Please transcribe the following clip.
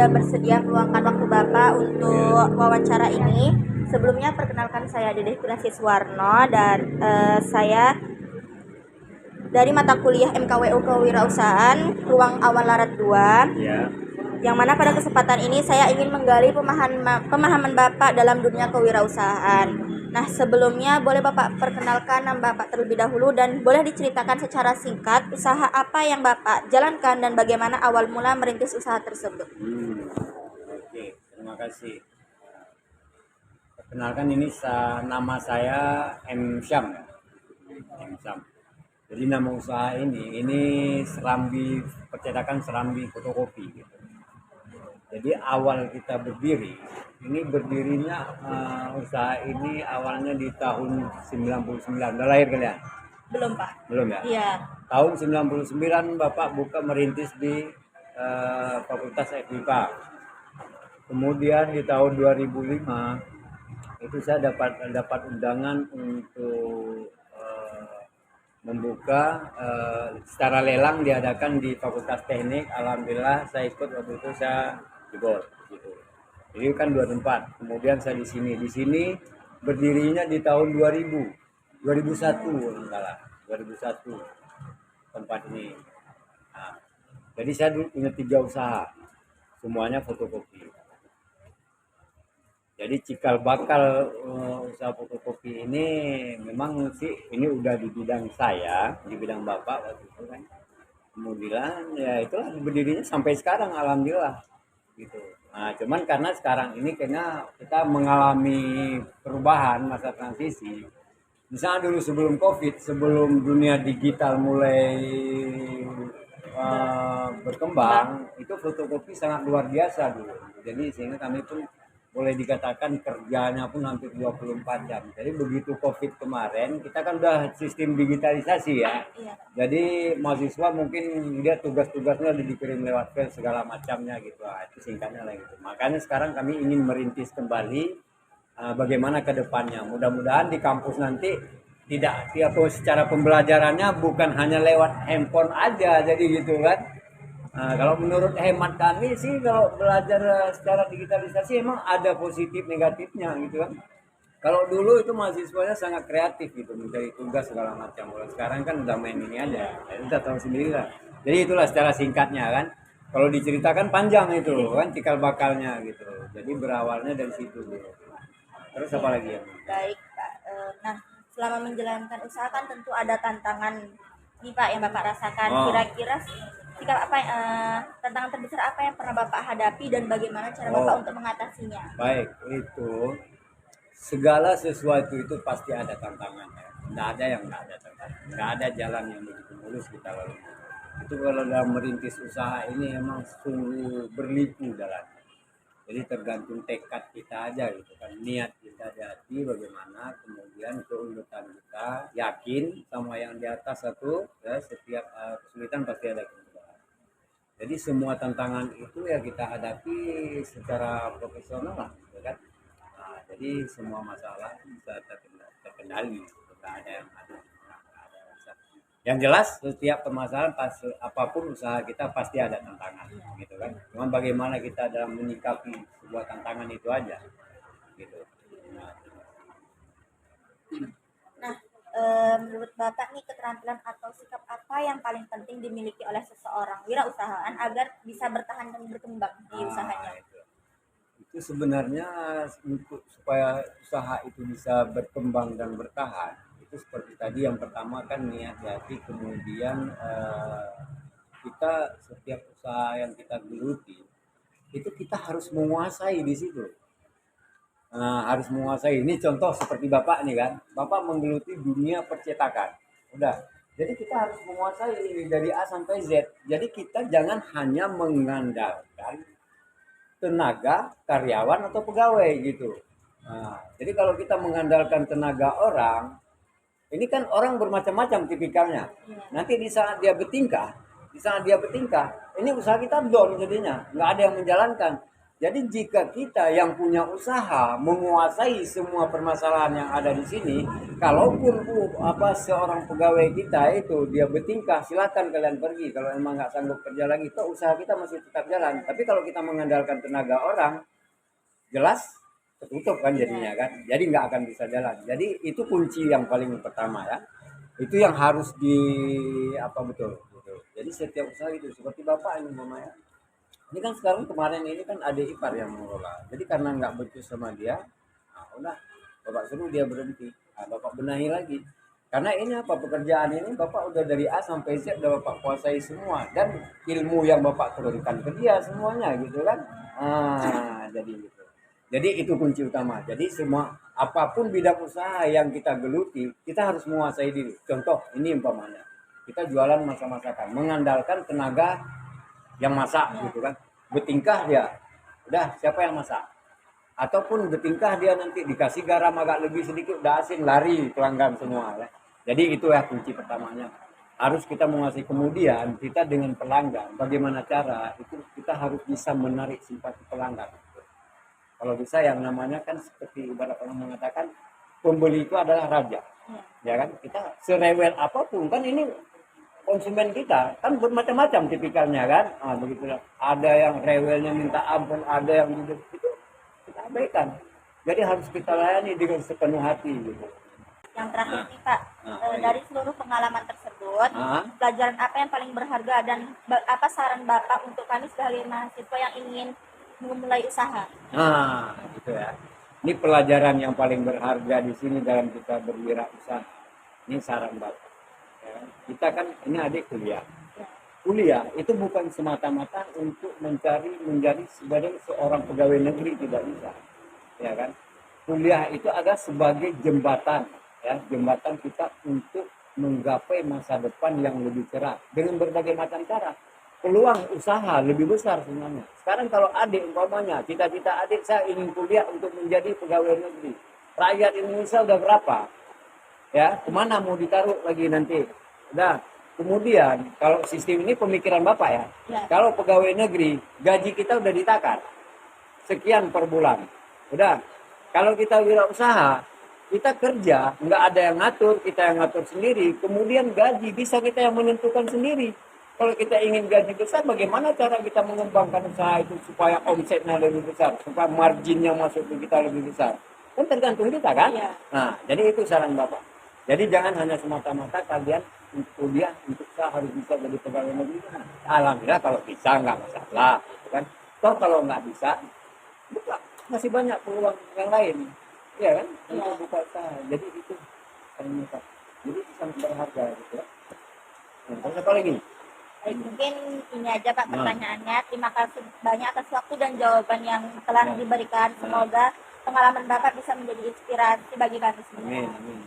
sudah bersedia meluangkan waktu Bapak untuk wawancara ini. Sebelumnya perkenalkan saya Dedeh Kunasi Suwarno dan saya dari mata kuliah MKWU Kewirausahaan Ruang Awan Larat 2. Ya. Yang mana pada kesempatan ini saya ingin menggali pemahaman Bapak dalam dunia kewirausahaan. Nah, sebelumnya boleh Bapak perkenalkan nama Bapak terlebih dahulu dan boleh diceritakan secara singkat usaha apa yang Bapak jalankan dan bagaimana awal mula merintis usaha tersebut. Oke, terima kasih. Perkenalkan ini nama saya M. Syam. Ya. M. Syam. Jadi nama usaha ini Serambi percetakan Serambi fotokopi gitu. Jadi awal kita berdirinya usaha ini awalnya di tahun 99. Udah lahir kalian? Belum, Pak. Belum ya? Iya. Tahun 99 Bapak merintis di Fakultas FIPA. Kemudian di tahun 2005 itu saya dapat undangan untuk membuka secara lelang diadakan di Fakultas Teknik. Alhamdulillah saya ikut waktu itu, saya jebol gitu. Jadi kan 2 tempat. Kemudian saya di sini berdirinya di tahun 2001 enggak 2001 tempat ini. Nah, jadi saya dulu punya 3 usaha, semuanya fotokopi. Jadi cikal bakal usaha fotokopi ini memang sih ini udah di bidang saya, di bidang Bapak waktu itu kan. Kemudian ya itulah berdirinya sampai sekarang alhamdulillah gitu. Nah, cuman karena sekarang ini kayaknya kita mengalami perubahan masa transisi. Misalnya dulu sebelum Covid, sebelum dunia digital mulai berkembang, itu fotokopi sangat luar biasa dulu. Jadi sehingga kami pun boleh dikatakan kerjanya pun hampir 24 jam. Jadi begitu Covid kemarin, kita kan udah sistem digitalisasi ya. Iya. Jadi mahasiswa mungkin dia tugas-tugasnya dikirim lewat fax segala macamnya gitu. Itu singkatnya lah gitu. Makanya sekarang kami ingin merintis kembali bagaimana ke depannya. Mudah-mudahan di kampus nanti tidak atau secara pembelajarannya bukan hanya lewat handphone aja jadi gitu kan. Nah, kalau menurut hemat kami sih kalau belajar secara digitalisasi emang ada positif negatifnya gitu kan. Kalau dulu itu mahasiswanya sangat kreatif gitu mencari tugas segala macam. Kalau sekarang kan udah main ini aja. Ya, udah tahu sendiri lah. Jadi itulah secara singkatnya kan. Kalau diceritakan panjang itu kan cikal bakalnya gitu. Jadi berawalnya dari situ gitu. Terus apa lagi ya? Baik, Pak. Nah, selama menjalankan usaha kan tentu ada tantangan nih Pak yang Bapak rasakan. Oh. Kira-kira sikap apa tantangan terbesar apa yang pernah Bapak hadapi dan bagaimana cara Bapak untuk mengatasinya? Baik, itu segala sesuatu itu pasti ada tantangannya. Tidak ada yang tidak ada tantangan. Tidak ada jalan yang begitu mulus kita lalui. Itu kalau dalam merintis usaha ini emang sungguh berliku jalannya. Jadi tergantung tekad kita aja gitu kan, niat kita di hati bagaimana, kemudian keuletan kita, yakin sama yang di atas satu, ya setiap kesulitan pasti ada kemudahan. Jadi semua tantangan itu ya kita hadapi secara profesional lah, gitu kan. Nah, jadi semua masalah bisa terkendali, tidak ada yang ada. Yang jelas setiap permasalahan apapun usaha kita pasti ada tantangan gitu kan. Cuma bagaimana kita dalam menyikapi sebuah tantangan itu aja gitu. Nah, menurut Bapak nih keterampilan atau sikap apa yang paling penting dimiliki oleh seseorang wirausahaan agar bisa bertahan dan berkembang di usahanya? Itu sebenarnya untuk supaya usaha itu bisa berkembang dan bertahan itu seperti tadi yang pertama kan niat hati, kemudian kita setiap usaha yang kita geluti itu kita harus menguasai di situ. Harus menguasai. Ini contoh seperti Bapak nih kan, Bapak menggeluti dunia percetakan. Udah. Jadi kita harus menguasai ini dari A sampai Z. Jadi kita jangan hanya mengandalkan tenaga karyawan atau pegawai gitu. Jadi kalau kita mengandalkan tenaga orang, ini kan orang bermacam-macam tipikalnya. Nanti di saat dia bertingkah, ini usaha kita down jadinya, nggak ada yang menjalankan. Jadi jika kita yang punya usaha menguasai semua permasalahan yang ada di sini, kalaupun seorang pegawai kita itu dia bertingkah, silakan kalian pergi. Kalau emang nggak sanggup kerja lagi, toh usaha kita masih tetap jalan. Tapi kalau kita mengandalkan tenaga orang, jelas tertutup kan jadinya kan. Jadi nggak akan bisa jalan. Jadi itu kunci yang paling pertama ya. Itu yang harus betul, betul. Jadi setiap usaha itu seperti bapak ini mama ya. Ini kan sekarang kemarin ini kan adik ipar yang mengelola. Jadi karena nggak becus sama dia, nah udah bapak suruh dia berhenti. Nah, bapak benahi lagi. Karena ini pekerjaan ini bapak udah dari A sampai Z udah bapak kuasai semua dan ilmu yang bapak turunkan ke dia semuanya gitu kan. Jadi gitu. Jadi itu kunci utama. Jadi semua apapun bidang usaha yang kita geluti, kita harus menguasai diri. Contoh ini umpamanya kita jualan masak-masakan, mengandalkan tenaga yang masak gitu kan, bertingkah dia udah siapa yang masak, ataupun bertingkah dia nanti dikasih garam agak lebih sedikit udah asin lari pelanggan semua ya. Jadi itu ya kunci pertamanya, harus kita menguasai. Kemudian kita dengan pelanggan bagaimana cara itu, kita harus bisa menarik simpati pelanggan. Kalau bisa yang namanya kan seperti ibarat orang mengatakan pembeli itu adalah raja ya kan. Kita serewel apapun kan ini konsumen kita kan bermacam-macam tipikalnya kan, begitu. Ada yang rewelnya minta ampun, ada yang gitu, itu kita abaikan. Jadi harus kita layani dengan sepenuh hati gitu. Yang terakhir nih Pak, dari seluruh pengalaman tersebut, pelajaran apa yang paling berharga dan apa saran Bapak untuk kami sebagai mahasiswa yang ingin memulai usaha? Gitu ya. Ini pelajaran yang paling berharga di sini dalam kita berwirausaha. Ini saran Bapak. Kita kan ini adik kuliah itu bukan semata-mata untuk menjadi sebagai seorang pegawai negeri, tidak bisa ya kan. Kuliah itu ada sebagai jembatan ya, jembatan kita untuk menggapai masa depan yang lebih cerah dengan berbagai macam cara. Peluang usaha lebih besar sebenarnya. Sekarang kalau adik umpamanya cita-cita adik saya ingin kuliah untuk menjadi pegawai negeri, rakyat Indonesia udah berapa ya, kemana mau ditaruh lagi nanti. Udah, kemudian kalau sistem ini pemikiran Bapak ya, kalau pegawai negeri gaji kita udah ditakar sekian per bulan. Udah, kalau kita wirausaha kita kerja nggak ada yang ngatur, kita yang ngatur sendiri, kemudian gaji bisa kita yang menentukan sendiri. Kalau kita ingin gaji besar, bagaimana cara kita mengembangkan usaha itu supaya omsetnya lebih besar, supaya marginnya masuk ke kita lebih besar, kan tergantung kita kan. Nah, jadi itu saran Bapak. Jadi jangan hanya semata-mata kalian kuliah untuk usaha harus bisa jadi pegawai negeri. Alhamdulillah kalau bisa nggak masalah, kan. Toh kalau nggak bisa, buka, masih banyak peluang yang lain, ya kan, untuk buka usaha. Jadi itu ternyata, jadi sangat berharga gitu ya. Terus apa lagi? Mungkin ini aja Pak pertanyaannya. Terima kasih banyak atas waktu dan jawaban yang telah diberikan. Semoga pengalaman Bapak bisa menjadi inspirasi bagi kami semua. Amin.